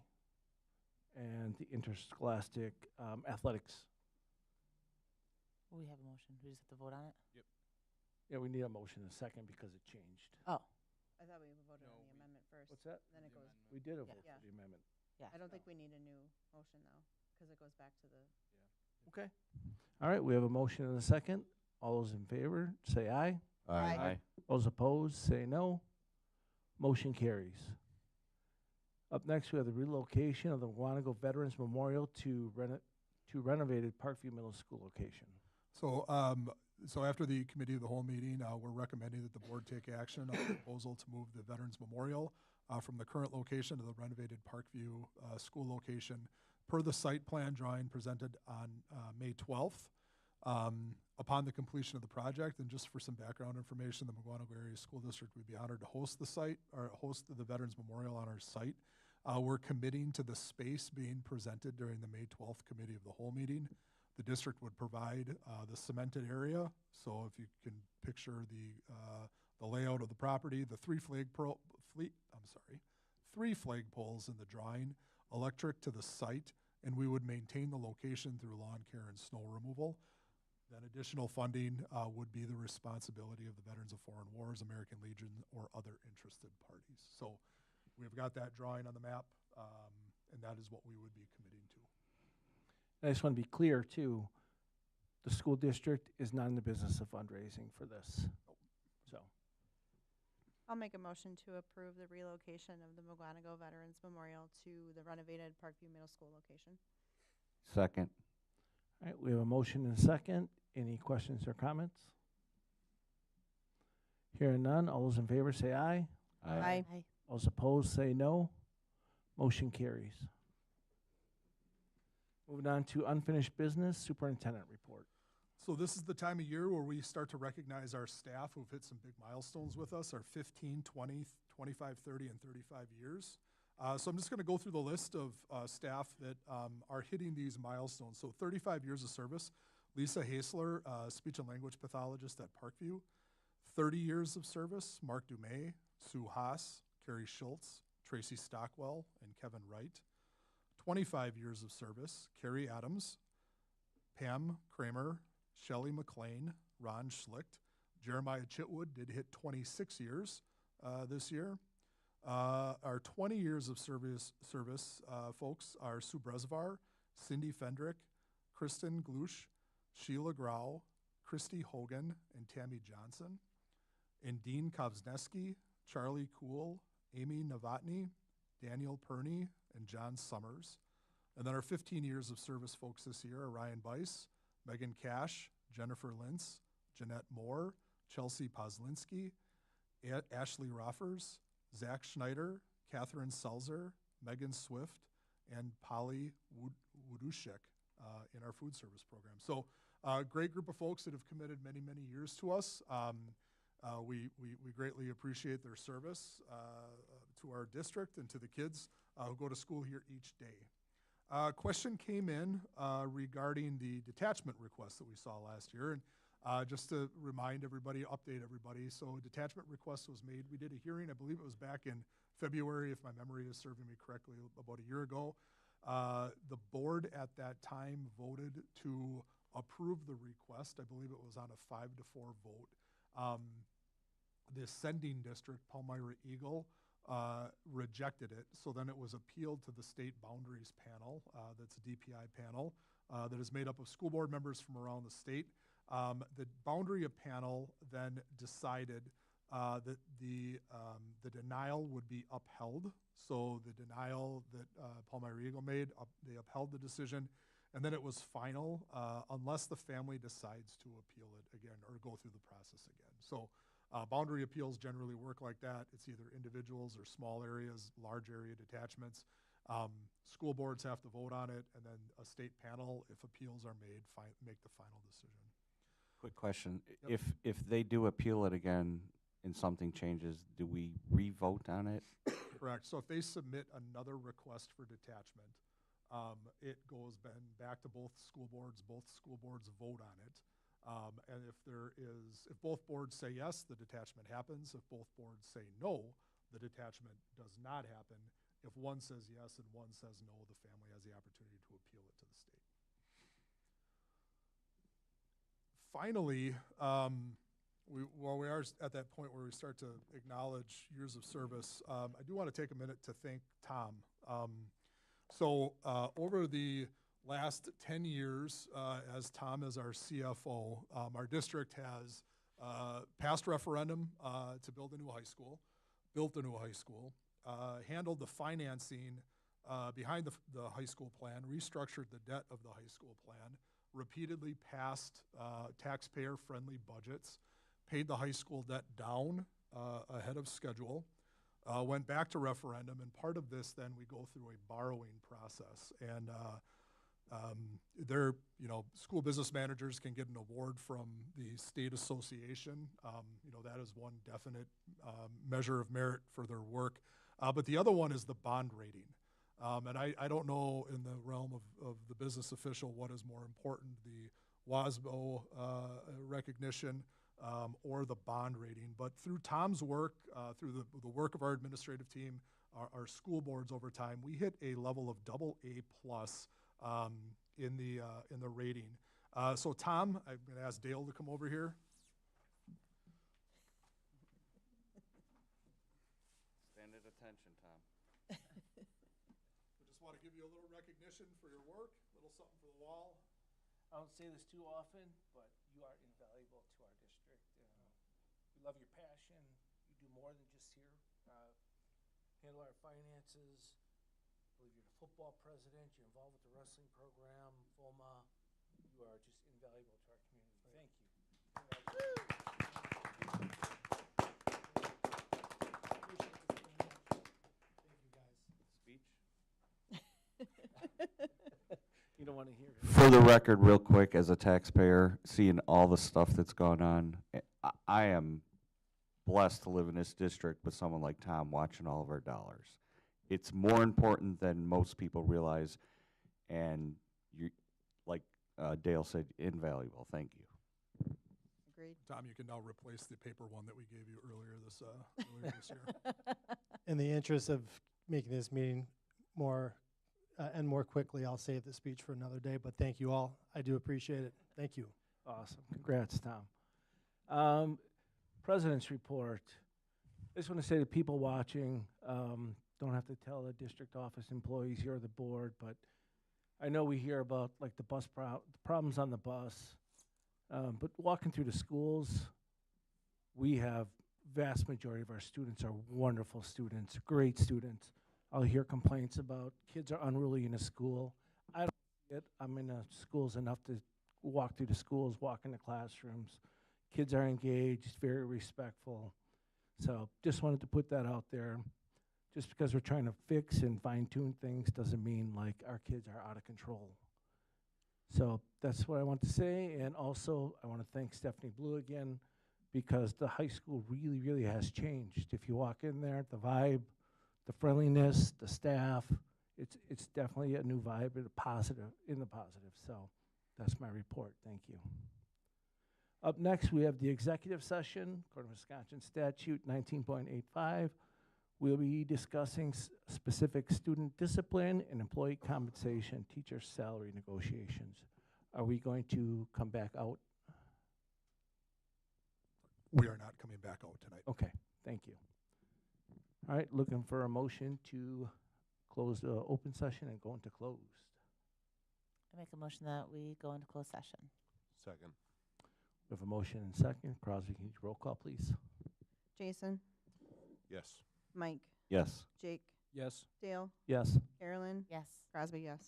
and the interscholastic athletics. We have a motion. We just have to vote on it? Yeah, we need a motion in a second because it changed. Oh, I thought we voted on the amendment first. What's that? Then it goes, We did a Yeah. vote Yeah. for the amendment. yeah. I don't think we need a new motion though, because it goes back to the, Okay. All right, we have a motion and a second. All those in favor, say aye. Aye. Those opposed, say no. Motion carries. Up next, we have the relocation of the Mukwonago Veterans Memorial to renovated Parkview Middle School location. So, so after the committee of the whole meeting, we're recommending that the board take action on the proposal to move the Veterans Memorial from the current location to the renovated Parkview school location per the site plan drawing presented on May 12th. Upon the completion of the project, and just for some background information, the Mukwonago Area School District would be honored to host the site, or host the Veterans Memorial on our site. We're committing to the space being presented during the May 12th committee of the whole meeting. The district would provide the cemented area. So if you can picture the layout of the property, the three flagpoles in the drawing, electric to the site, and we would maintain the location through lawn care and snow removal. Then additional funding would be the responsibility of the Veterans of Foreign Wars, American Legion, or other interested parties. So we've got that drawing on the map, and that is what we would be committing to. I just want to be clear, too, the school district is not in the business of fundraising for this. So, I'll make a motion to approve the relocation of the Mukwonago Veterans Memorial to the renovated Parkview Middle School location. Second. all right, we have a motion and a second. Any questions or comments? Hearing none, all those in favor say aye. Aye. All those opposed say no. Motion carries. Moving on to unfinished business, superintendent report. So this is the time of year where we start to recognize our staff who've hit some big milestones with us, our 15, 20, 25, 30, and 35 years. So I'm just going to go through the list of staff that are hitting these milestones. So 35 years of service, Lisa Hasler, speech and language pathologist at Parkview. 30 years of service, Mark Dumais, Sue Haas, Carrie Schultz, Tracy Stockwell, and Kevin Wright. 25 years of service, Carrie Adams, Pam Kramer, Shelley McLean, Ron Schlicht. Jeremiah Chitwood did hit 26 years this year. Our 20 years of service folks are Sue Brezovar, Cindy Fendrick, Kristen Glush, Sheila Grau, Christy Hogan, and Tammy Johnson. And Dean Kovsneski, Charlie Kuhl, Amy Novotny, Daniel Perney, and John Summers. And then our 15 years of service folks this year are Ryan Bice, Megan Cash, Jennifer Lintz, Jeanette Moore, Chelsea Poslinski, Ashley Roffers, Zach Schneider, Catherine Selzer, Megan Swift, and Polly Wudushek in our food service program. So great group of folks that have committed many, many years to us. We greatly appreciate their service to our district and to the kids who go to school here each day. Question came in regarding the detachment request that we saw last year. And just to remind everybody, update everybody, so a detachment request was made. We did a hearing, I believe it was back in February, if my memory is serving me correctly, about a year ago. The board at that time voted to approve the request. I believe it was on a 5-4 vote. The sending district, Palmyra Eagle, rejected it. So then it was appealed to the State Boundaries Panel, that's a DPI panel, that is made up of school board members from around the state. The boundary panel then decided that the denial would be upheld. So the denial that Palmyra Eagle made, they upheld the decision, and then it was final unless the family decides to appeal it again or go through the process again. So boundary appeals generally work like that. It's either individuals or small areas, large area detachments. School boards have to vote on it, and then a state panel, if appeals are made, make the final decision. Quick question. Yep. If they do appeal it again and something changes, do we re-vote on it? Correct. So if they submit another request for detachment, it goes back to both school boards vote on it. And if both boards say yes, the detachment happens. If both boards say no, the detachment does not happen. If one says yes and one says no, the family has has the opportunity to appeal it to the state. Finally, while we are at that point where we start to acknowledge years of service, I do want to take a minute to thank Tom. Over the last 10 years, as Tom is our CFO, our district has passed referendum to build a new high school, built a new high school, handled the financing behind the high school plan, restructured the debt of the high school plan, repeatedly passed taxpayer-friendly budgets, paid the high school debt down ahead of schedule, went back to referendum, and part of this then we go through a borrowing process. And school business managers can get an award from the state association. That is one definite measure of merit for their work. But the other one is the bond rating. And I don't know in the realm of the business official what is more important, the WASBO recognition or the bond rating. But through Tom's work, through the work of our administrative team, our school boards over time, we hit a level of AA+ in the rating. So Tom, I'm going to ask Dale to come over here. Stand at attention, Tom. I just want to give you a little recognition for your work, a little something for the wall. I don't say this too often, but you are invaluable to our district. We love your passion. You do more than just here. Handle our finances. I believe you're the football president. You're involved with the wrestling program, FOMA. You are just invaluable to our community. Thank you. Speech? You don't want to hear it. For the record, real quick, as a taxpayer, seeing all the stuff that's gone on, I am blessed to live in this district with someone like Tom watching all of our dollars. It's more important than most people realize, and you, like Dale said, invaluable. Thank you. Agreed. Tom, you can now replace the paper one that we gave you earlier this year. In the interest of making this meeting more end more quickly, I'll save the speech for another day, but thank you all. I do appreciate it. Thank you. Awesome. Congrats, Tom. President's report. I just want to say to people watching, don't have to tell the district office employees here or the board, but I know we hear about like the bus problems on the bus, but walking through the schools, we have vast majority of our students are wonderful students, great students. I'll hear complaints about kids are unruly in a school. I don't see it. I'm in the schools enough to walk through the schools, walk in the classrooms. Kids are engaged, very respectful. So just wanted to put that out there. Just because we're trying to fix and fine-tune things doesn't mean like our kids are out of control. So that's what I want to say. And also, I want to thank Stephanie Blue again, because the high school really, really has changed. If you walk in there, the vibe, the friendliness, the staff, it's definitely a new vibe in the positive. So that's my report. Thank you. Up next, we have the executive session, according to Wisconsin Statute 19.85. We'll be discussing specific student discipline and employee compensation, teacher salary negotiations. Are we going to come back out? We are not coming back out tonight. Okay, thank you. All right, looking for a motion to close the open session and go into closed. I make a motion that we go into closed session. Second. We have a motion and second. Crosby, can you roll call, please? Jason, Yes. Mike, Yes. Jake, Yes. Dale, Yes. Carolyn, Yes. Crosby, yes.